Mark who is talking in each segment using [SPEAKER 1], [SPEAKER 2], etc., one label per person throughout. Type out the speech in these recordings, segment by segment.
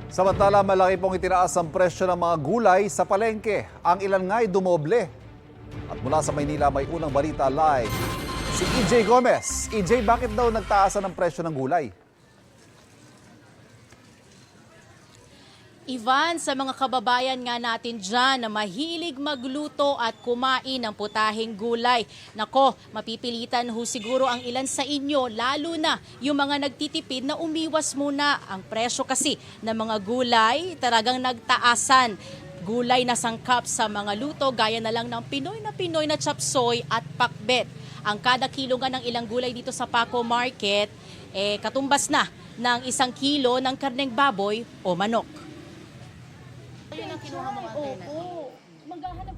[SPEAKER 1] Samantala, malaki pong itinaas ang presyo ng mga gulay sa palengke. Ang ilan nga ay dumoble. At mula sa Maynila, may unang balita live. Si EJ Gomez. EJ, bakit daw nagtaasan ang presyo ng gulay?
[SPEAKER 2] Ivan, sa mga kababayan nga natin dyan na mahilig magluto at kumain ng putahing gulay. Nako, mapipilitan ho siguro ang ilan sa inyo, lalo na yung mga nagtitipid na umiwas muna. Ang presyo kasi ng mga gulay talagang nagtaasan. Gulay na sangkap sa mga luto gaya na lang ng Pinoy na chapsoy at pakbet. Ang kada kilo nga ng ilang gulay dito sa Paco Market, katumbas na ng 1 kilo ng karneng baboy o manok.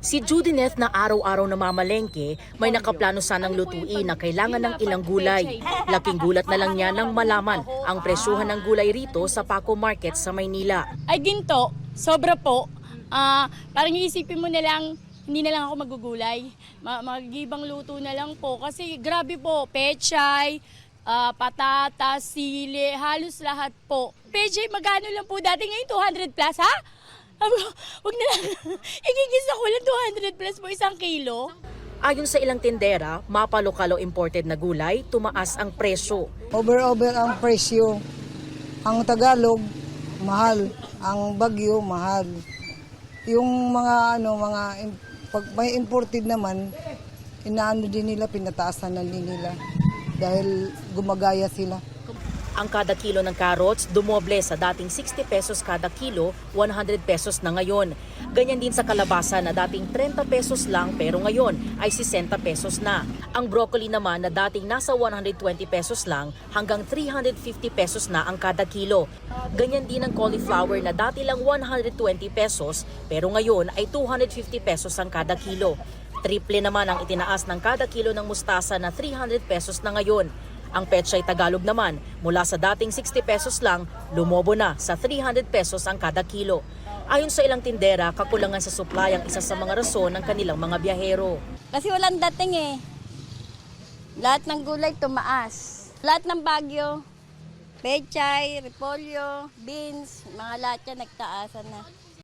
[SPEAKER 2] Si Judineth na araw-araw na mamalengke, may nakaplano sanang lutuin na kailangan ng ilang gulay. Laking gulat na lang niya nang malaman ang presyuhan ng gulay rito sa Paco Market sa Maynila.
[SPEAKER 3] Ay ginto, sobra po. Parang iisipin mo na lang, hindi na lang ako magugulay. Magibang luto na lang po kasi grabe po, pechay, patatas, sili, halos lahat po. Pechay, magkano lang po dati ngayon? 200 plus ha? Huwag na lang. Igigisa ko lang 200 plus po 1 kilo.
[SPEAKER 2] Ayon sa ilang tindera, mapalokalo imported na gulay, tumaas ang presyo.
[SPEAKER 4] Over ang presyo. Ang Tagalog, mahal. Ang Bagyo, mahal. Yung mga pag may imported naman, inaano din nila, pinataasan na din nila dahil gumagaya sila.
[SPEAKER 2] Ang kada kilo ng carrots dumoble sa dating 60 pesos kada kilo, 100 pesos na ngayon. Ganyan din sa kalabasa na dating 30 pesos lang pero ngayon ay 60 pesos na. Ang broccoli naman na dating nasa 120 pesos lang hanggang 350 pesos na ang kada kilo. Ganyan din ang cauliflower na dati lang 120 pesos pero ngayon ay 250 pesos ang kada kilo. Triple naman ang itinaas ng kada kilo ng mustasa na 300 pesos na ngayon. Ang pechay Tagalog naman, mula sa dating 60 pesos lang, lumobo na sa 300 pesos ang kada kilo. Ayon sa ilang tindera, kakulangan sa supply ang isa sa mga rason ng kanilang mga biyahero.
[SPEAKER 3] Kasi walang dating eh. Lahat ng gulay tumaas. Lahat ng Bagyo, pechay, repolyo, beans, mga lahat yan nagtaasan na.